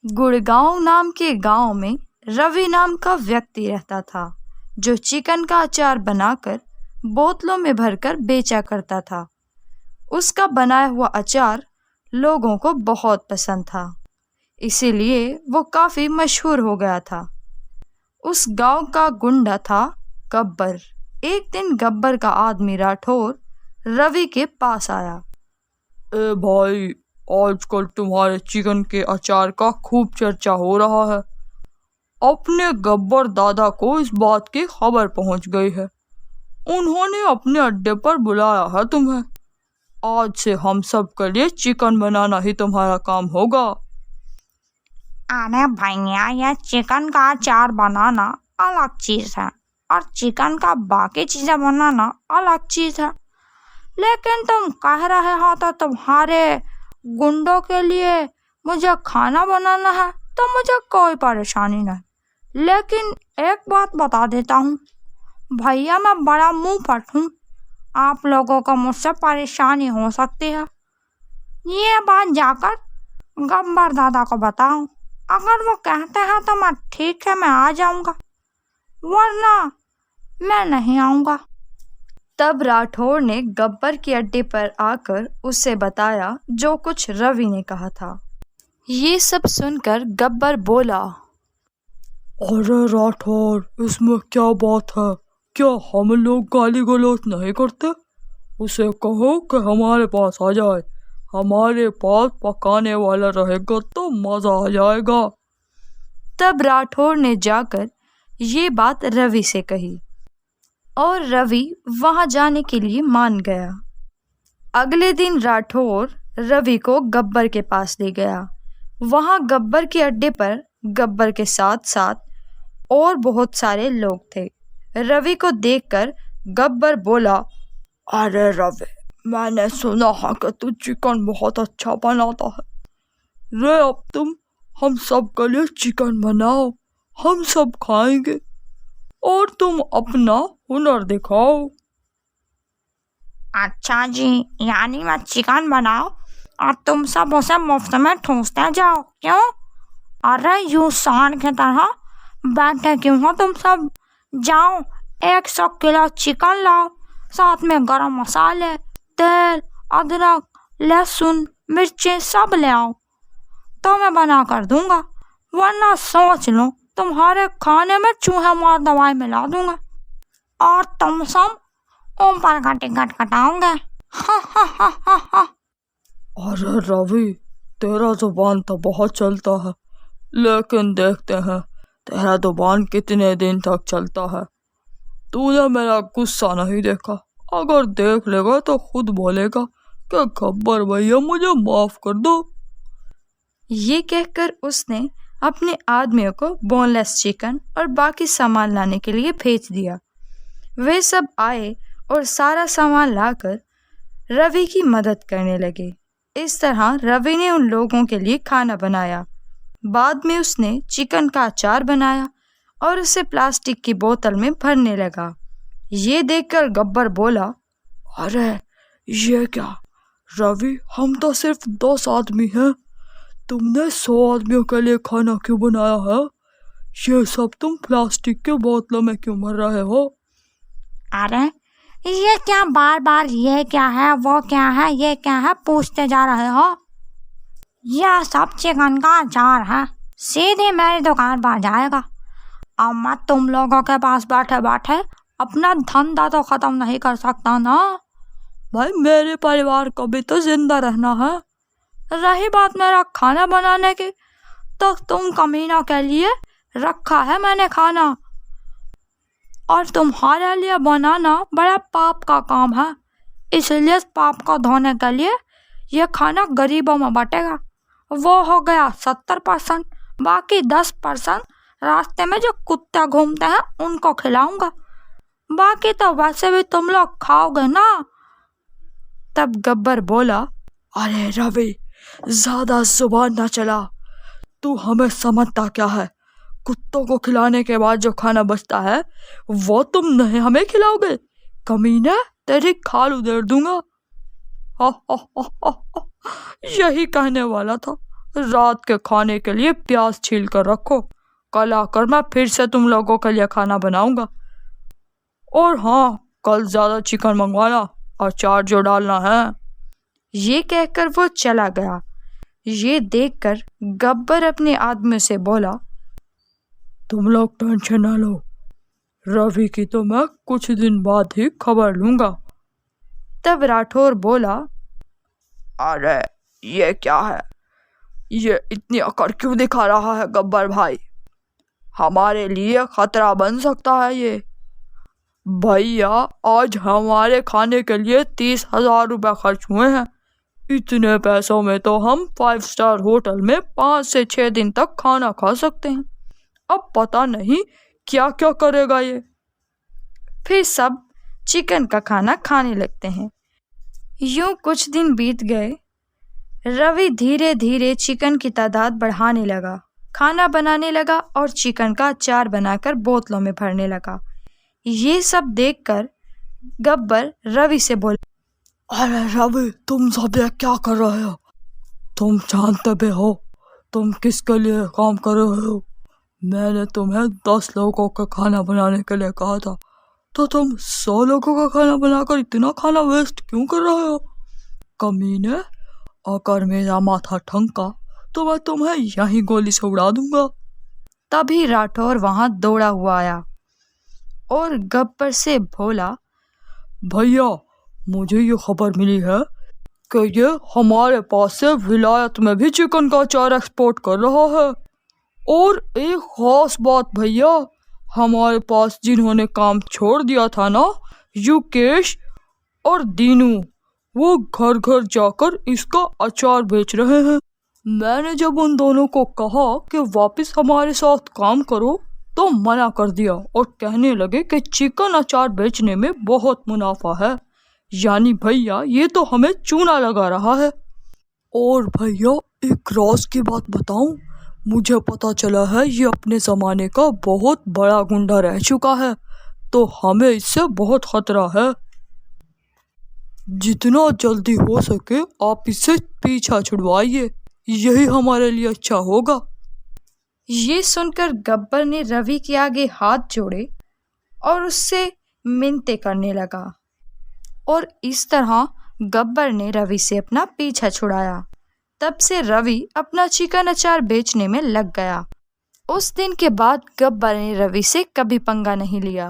गुड़गांव नाम के गांव में रवि नाम का व्यक्ति रहता था, जो चिकन का अचार बनाकर बोतलों में भरकर बेचा करता था। उसका बनाया हुआ अचार लोगों को बहुत पसंद था, इसीलिए वो काफी मशहूर हो गया था। उस गांव का गुंडा था गब्बर। एक दिन गब्बर का आदमी राठौर रवि के पास आया। ए भाई, आजकल तुम्हारे चिकन के अचार का खूब चर्चा हो रहा है। अपने गब्बर दादा को इस बात की खबर पहुंच गई है। उन्होंने अपने अड्डे पर बुलाया है तुम्हें। आज से हम सब के लिए चिकन बनाना ही तुम्हारा काम होगा। अरे भैया, यह चिकन का अचार बनाना अलग चीज है और चिकन का बाकी चीजें बनाना अलग चीज है। लेकिन तुम कह रहे हो तो तुम्हारे गुंडों के लिए मुझे खाना बनाना है, तो मुझे कोई परेशानी नहीं। लेकिन एक बात बता देता हूँ भैया, मैं बड़ा मुंह फट हूँ। आप लोगों को मुझसे परेशानी हो सकती है। ये बात जाकर गब्बर दादा को बताओ। अगर वो कहते हैं तो मैं ठीक है, मैं आ जाऊंगा, वरना मैं नहीं आऊंगा। तब राठौर ने गब्बर के अड्डे पर आकर उसे बताया जो कुछ रवि ने कहा था। ये सब सुनकर गब्बर बोला, अरे राठौर, इसमें क्या बात है? क्या हम लोग गाली गलौज नहीं करते? उसे कहो कि हमारे पास आ जाए। हमारे पास पकाने वाला रहेगा तो मजा आ जाएगा। तब राठौर ने जाकर ये बात रवि से कही और रवि वहां जाने के लिए मान गया। अगले दिन राठौर रवि को गब्बर के पास ले गया। वहां गब्बर के अड्डे पर गब्बर के साथ साथ और बहुत सारे लोग थे। रवि को देखकर गब्बर बोला, अरे रवि, मैंने सुना है कि तू चिकन बहुत अच्छा बनाता है। रे, अब तुम हम सब के लिए चिकन बनाओ, हम सब खाएंगे और तुम अपना हुनर दिखाओ। अच्छा जी, यानी मैं चिकन बनाओ और तुम सब उसे मुफ्त में ठूसते जाओ, क्यों? अरे यूं सांड की तरह बैठे क्यों हो तुम सब? जाओ 100 किलो चिकन लाओ, साथ में गरम मसाले, तेल, अदरक, लहसुन, मिर्ची सब ले आओ, तो मैं बना कर दूंगा। वरना सोच लो, तुम्हारे खाने में चूहे मार दवाई मिला दूंगा और तुम सब ऊपर का टिकट कटाओगे। हा हा हा हा हा। अरे रवि, तेरा जुबान तो बहुत चलता है, लेकिन देखते हैं तेरा जुबान कितने दिन तक चलता है। तूने मेरा गुस्सा नहीं देखा, अगर देख लेगा तो खुद बोलेगा कि गब्बर भैया मुझे माफ कर दो। ये कहकर उसने अपने आदमियों को बोनलेस चिकन और बाकी सामान लाने के लिए भेज दिया। वे सब आए और सारा सामान लाकर रवि की मदद करने लगे। इस तरह रवि ने उन लोगों के लिए खाना बनाया। बाद में उसने चिकन का अचार बनाया और उसे प्लास्टिक की बोतल में भरने लगा। ये देखकर गब्बर बोला, अरे ये क्या रवि, हम तो सिर्फ 10 आदमी हैं, तुमने 100 आदमियों के लिए खाना क्यों बनाया है? ये सब तुम प्लास्टिक के बोतलों में क्यों भर रहे हो? अरे ये क्या बार बार ये क्या है, वो क्या है, ये क्या है पूछते जा रहे हो? यह सब चिकन का अचार है, सीधे मेरी दुकान पर जाएगा। अब मैं तुम लोगों के पास बैठे बैठे अपना धंधा तो खत्म नहीं कर सकता ना। भाई, मेरे परिवार को भी तो जिंदा रहना है। रही बात मेरा खाना बनाने की, तो तुम कमीनों के लिए रखा है मैंने खाना, और तुम्हारे लिए बनाना बड़ा पाप का काम है। इसलिए इस पाप को धोने के लिए ये खाना गरीबों में बटेगा। वो हो गया 70%, बाकी 10% रास्ते में जो कुत्ते घूमते हैं उनको खिलाऊंगा। बाकी तो वैसे भी तुम लोग खाओगे ना। तब गब्बर बोला, अरे रवि, ज्यादा जुबान ना चला। तू हमें समझता क्या है? कुत्तों को खिलाने के बाद जो खाना बचता है वो तुम नहीं हमें खिलाओगे? कमीने, तेरी खाल उधेड़ दूंगा। यही कहने वाला था। रात के खाने के लिए प्याज छील कर रखो। कल आकर मैं फिर से तुम लोगों के लिए खाना बनाऊंगा। और हाँ, कल ज़्यादा चिकन मंगवाना, अचार जो डालना है। ये कहकर वो चला गया। ये देखकर गब्बर अपने आदमी से बोला, तुम लोग टेंशन ना लो, रवि की तो मैं कुछ दिन बाद ही खबर लूंगा। तब राठौर बोला, अरे ये क्या है, ये इतनी अकड़ क्यों दिखा रहा है गब्बर भाई? हमारे लिए खतरा बन सकता है ये। भैया, आज हमारे खाने के लिए 30,000 रुपये खर्च हुए हैं। इतने पैसों में तो हम 5 स्टार होटल में 5 से 6 दिन तक खाना खा सकते हैं। अब पता नहीं क्या क्या करेगा ये। फिर सब चिकन का खाना खाने लगते हैं। यूं कुछ दिन बीत गए। रवि धीरे धीरे चिकन की तादाद बढ़ाने लगा, खाना बनाने लगा और चिकन का अचार बनाकर बोतलों में भरने लगा। ये सब देखकर गब्बर रवि से बोला, अरे रवि, तुम सब ये क्या कर रहे हो? तुम जानते भी हो तुम किसके लिए काम कर रहे हो? मैंने तुम्हें 10 लोगों का खाना बनाने के लिए कहा था, तो तुम 100 लोगों का खाना बनाकर इतना खाना वेस्ट क्यों कर रहे हो? कमीने, अगर मेरा माथा ठनका तो मैं तुम्हें यहीं गोली से उड़ा दूंगा। तभी राठौर वहां दौड़ा हुआ आया और गब्बर से बोला, भैया, मुझे ये खबर मिली है कि ये हमारे पास से विलायत में भी चिकन का अचार एक्सपोर्ट कर रहा है। और एक खास बात भैया, हमारे पास जिन्होंने काम छोड़ दिया था ना, युकेश और दीनू, वो घर घर जाकर इसका अचार बेच रहे हैं। मैंने जब उन दोनों को कहा कि वापस हमारे साथ काम करो तो मना कर दिया और कहने लगे कि चिकन अचार बेचने में बहुत मुनाफा है। यानी भैया, ये तो हमें चूना लगा रहा है। और भैया, एक राज की बात बताऊं, मुझे पता चला है ये अपने ज़माने का बहुत बड़ा गुंडा रह चुका है, तो हमें इससे बहुत खतरा है। जितना जल्दी हो सके आप इससे पीछा छुड़वाइए, यही हमारे लिए अच्छा होगा। ये सुनकर गब्बर ने रवि के आगे हाथ जोड़े और उससे मिन्नतें करने लगा। और इस तरह गब्बर ने रवि से अपना पीछा छुड़ाया। तब से रवि अपना चिकन अचार बेचने में लग गया। उस दिन के बाद गब्बर ने रवि से कभी पंगा नहीं लिया।